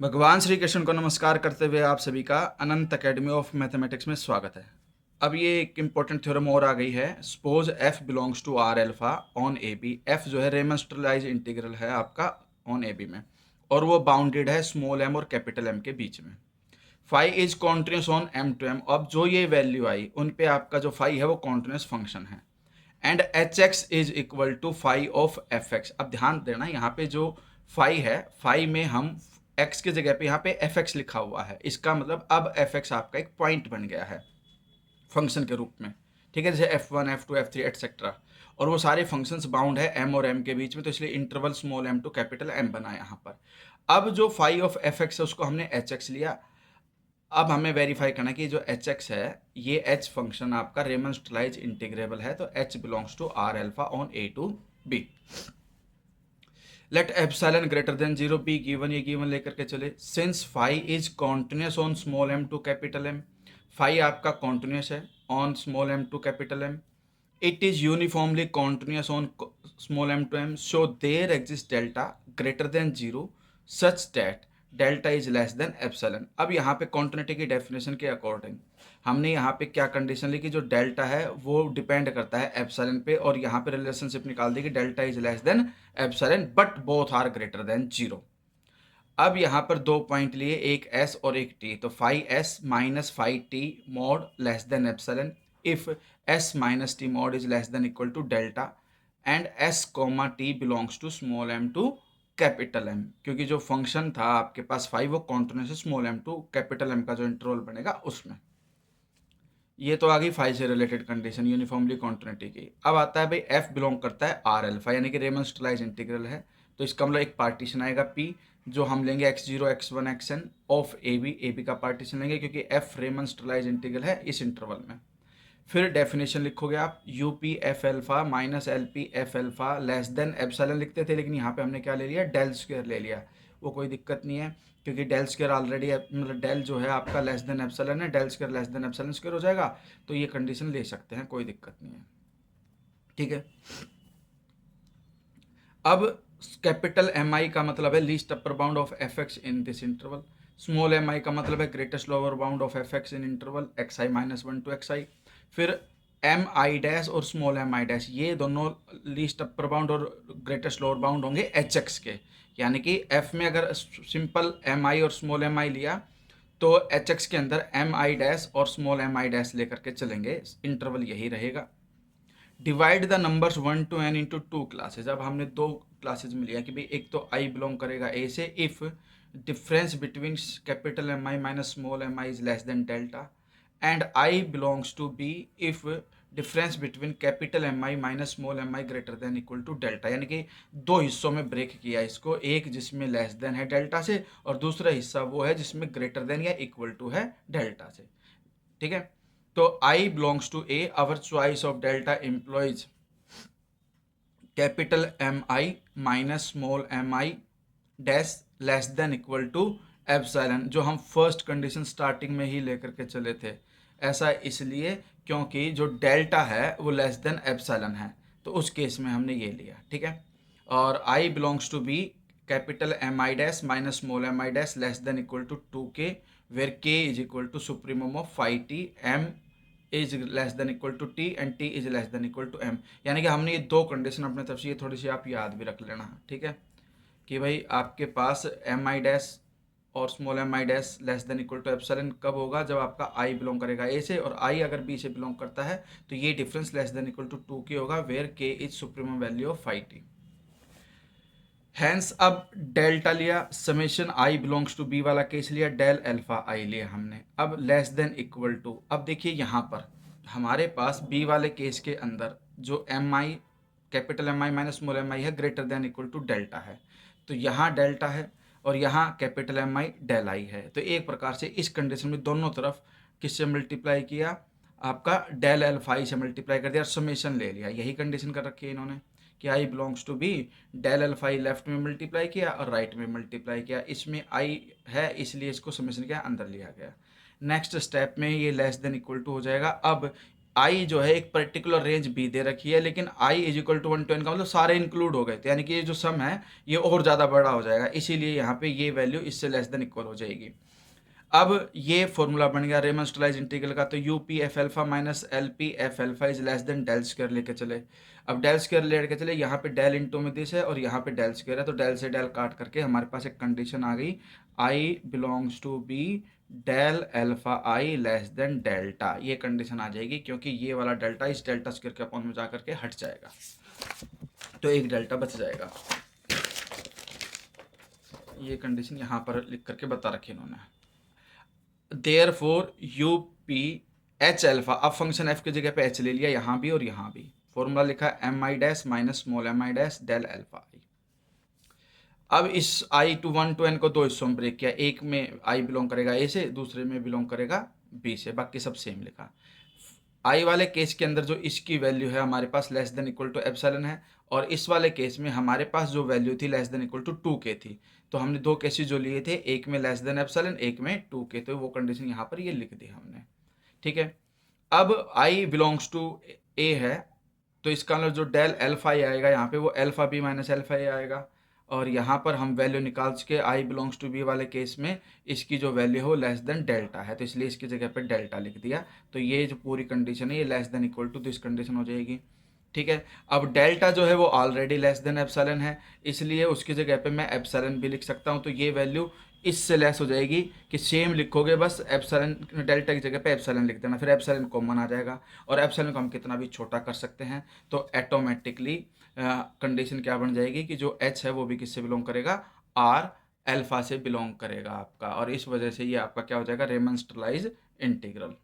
भगवान श्री कृष्ण को नमस्कार करते हुए आप सभी का अनंत एकेडमी ऑफ मैथमेटिक्स में स्वागत है। अब ये एक इम्पोर्टेंट थ्योरम और आ गई है। Suppose f belongs to R alpha on A B. F जो है रेमंस्टरलाइज इंटीग्रल है आपका ऑन ए बी में, और वो बाउंडेड है स्मॉल m और कैपिटल M के बीच में। Phi is continuous on m to m। अब जो ये वैल्यू आई उन पे आपका जो फाई है वो कॉन्टिन्यूस फंक्शन है। And H X is equal to phi of F X. अब ध्यान देना, यहाँ पे जो फाई है, फाई में हम एक्स की जगह पे यहाँ पे एफ एक्स लिखा हुआ है। इसका मतलब अब एफ एक्स आपका एक पॉइंट बन गया है फंक्शन के रूप में। ठीक है, जैसे F one F two F three etcetera, और वो सारे फंक्शंस बाउंड है एम और एम के बीच में, तो इसलिए interval small M to capital M बना यहाँ पर। अब जो फाई ऑफ एफ एक्स है उसको हमने एच एक्स लिया। अब हमें वेरीफाई करना कि जो एच एक्स है, ये एच फंक्शन आपका रेमंस्टलाइज इंटीग्रेबल है, तो H belongs to R alpha on A to B. Let epsilon greater than 0 be given, ये गिवन लेकर के चले। Since phi is continuous on small M to capital M, phi आपका कॉन्टिन्यूस है on small M to capital M. It is uniformly continuous on small M to M, so there exist delta greater than 0 such that delta is less than epsilon. अब यहाँ पे continuity की definition के according हमने यहाँ पे क्या condition ली कि जो डेल्टा है वो डिपेंड करता है एप्सिलॉन पे, और यहाँ पे रिलेशनशिप निकाल दी कि delta is less than epsilon but both are greater than 0। अब यहाँ पर दो पॉइंट लिए, एक s और एक t, तो phi s minus phi t mod less than epsilon if s minus T mod is less than equal to delta and s comma T belongs to small m to capital M, क्योंकि जो function था आपके पास phi वो continuous है small m to capital M का जो interval बनेगा उसमें। ये तो आ गई फाई से रिलेटेड कंडीशन यूनिफॉर्मली कॉन्टिन्यूटी की। अब आता है भाई f बिलोंग करता है आर एल्फा, यानी कि रेमंस्टलाइज इंटीग्रल है, तो इसका मतलब एक पार्टीशन आएगा p, जो हम लेंगे x0 x1 xn of A B का पार्टीशन लेंगे, क्योंकि f रेमंस्टलाइज इंटीग्रल है इस इंटरवल में। फिर डेफिनेशन लिखोगे आप, you P F alpha minus L P F alpha less than epsilon लिखते थे, लेकिन यहाँ पे हमने क्या ले लिया, डेल स्क्वायर ले लिया। वो कोई दिक्कत नहीं है, क्योंकि डेल स्क्वायर ऑलरेडी मतलब डेल जो है आपका लेस देन एप्सिलॉन है, del square less than epsilon square हो जाएगा, तो ये कंडीशन ले सकते हैं, कोई दिक्कत नहीं है। ठीक है, अब कैपिटल एम आई का मतलब है least upper bound of F x in this interval, small M i का मतलब है greatest lower bound of F x in interval x i minus one to x i. फिर एम आई dash और small M आई dash, ये दोनों least upper bound और greatest lower bound होंगे h x के, यानी कि एफ में अगर सिंपल एम आई और स्मॉल एम आई लिया तो एच एक्स के अंदर एम आई डैश और स्मॉल एम आई डैश लेकर के चलेंगे, इंटरवल यही रहेगा। Divide the numbers 1 to n into two classes. अब हमने दो क्लासेज में लिया कि भाई एक तो आई बिलोंग करेगा ए से if difference between capital M I minus small M I is less than delta, and I belongs to B if difference between capital M I minus small M I greater than equal to delta. यानी कि दो हिस्सों में break किया इसको, एक जिसमें less than है डेल्टा से और दूसरा हिस्सा वो है जिसमें ग्रेटर देन या इक्वल टू है डेल्टा से। ठीक है, तो I belongs to A, our choice of delta employs capital MI minus small mi dash less than equal to epsilon, जो हम फर्स्ट कंडीशन स्टार्टिंग में ही लेकर के चले थे। ऐसा इसलिए क्योंकि जो डेल्टा है वो लेस देन एप्सिलॉन है, तो उस केस में हमने ये लिया। ठीक है, और I belongs to B capital M I dash minus small M I dash less than equal to 2k, where k is equal to supremum of phi T, m is less than equal to T and T is less than equal to M. यानी कि हमने ये दो condition अपने तरफ से, ये थोड़ी सी आप याद भी रख लेना। ठीक है, कि भाई आपके पास एम आई डैश और small M I dash less than equal to epsilon कब होगा, जब आपका आई बिलोंग करेगा ए से और आई अगर बी से बिलोंग करता है, तो ये difference less than equal to 2k होगा, where k is supremum value of phi T. Hence अब डेल्टा लिया, summation I belongs to B वाला केस लिया, डेल एल्फा आई लिया हमने। अब लेस देन इक्वल टू, अब देखिए यहाँ पर हमारे पास बी वाले केस के अंदर जो m i capital M I minus small M i है greater than equal to delta है, तो यहाँ डेल्टा है और यहाँ capital M i del i है। तो एक प्रकार से इस कंडीशन में दोनों तरफ किससे मल्टीप्लाई किया, आपका डेल एल्फा आई से मल्टीप्लाई कर दिया और समेशन ले लिया। यही कंडीशन कर रखी है इन्होंने कि i belongs to b, del alpha i left में मल्टीप्लाई किया और राइट में मल्टीप्लाई किया, इसमें आई है इसलिए इसको समेशन किया अंदर लिया गया। नेक्स्ट स्टेप में ये लेस देन इक्वल टू हो जाएगा। अब आई जो है एक पर्टिकुलर रेंज बी दे रखी है, लेकिन i is equal to 1 to n का मतलब सारे इंक्लूड हो गए थे, यानी कि ये जो सम है ये और ज़्यादा बड़ा हो जाएगा, इसीलिए यहाँ पे ये वैल्यू इससे लेस देन इक्वल हो जाएगी। अब ये फॉर्मूला बन गया रेमन स्टलाइज इंटीग्रल का, तो U P F alpha minus L P F alpha is less than del square लेके चले। अब डेल स्क्वायर लेके चले, यहाँ पे डेल इंटू में दिस है और यहाँ पे डेल स्क्वायर है, तो डेल से डेल काट करके हमारे पास एक कंडीशन आ गई, i belongs to b del alpha i less than delta. ये कंडीशन आ जाएगी क्योंकि ये वाला डेल्टा इस डेल्टा स्क्वायर के अपॉन में जा करके हट जाएगा, तो एक डेल्टा बच जाएगा। ये कंडीशन यहाँ पर लिख करके बता रखी इन्होंने। Therefore U P H alpha, अब फंक्शन एफ की जगह पे एच ले लिया यहाँ भी और यहाँ भी, फॉर्मूला लिखा m I dash minus small M I dash del alpha i. अब इस आई टू 1 to n को दो हिस्सों में ब्रेक किया, एक में आई बिलोंग करेगा ए से, दूसरे में बिलोंग करेगा बी से, बाकी सब सेम लिखा। आई वाले केस के अंदर जो इसकी वैल्यू है हमारे पास less than equal to epsilon है, और इस वाले केस में हमारे पास जो वैल्यू थी less than equal to 2k थी, तो हमने दो केसेस जो लिए थे, एक में लेस देन एप्सिलॉन, एक में 2k, तो वो कंडीशन यहाँ पर ये लिख दी हमने। ठीक है, अब आई बिलोंग्स टू ए है, तो इसका मतलब जो डेल एल्फा आएगा यहाँ पे वो alpha B minus alpha A आएगा, और यहाँ पर हम वैल्यू निकाल के आई बिलोंग्स टू बी वाले केस में इसकी जो वैल्यू हो लेस देन डेल्टा है, तो इसलिए इसकी जगह पे डेल्टा लिख दिया, तो ये जो पूरी कंडीशन है ये less than equal to this condition हो जाएगी। ठीक है, अब डेल्टा जो है वो ऑलरेडी लेस देन एप्सिलॉन है, इसलिए उसकी जगह पे मैं एप्सिलॉन भी लिख सकता हूँ, तो ये वैल्यू इससे लेस हो जाएगी कि सेम लिखोगे, बस एप्सिलॉन डेल्टा की जगह पे एप्सिलॉन लिख देना, फिर एप्सिलॉन कॉमन आ जाएगा, और एप्सिलॉन को हम कितना भी छोटा कर सकते हैं, तो ऑटोमेटिकली कंडीशन क्या बन जाएगी कि जो एच है वो भी किससे बिलोंग करेगा, आर एल्फा से बिलोंग करेगा आपका, और इस वजह से ये आपका क्या हो जाएगा रेमन स्टलाइज इंटीग्रल।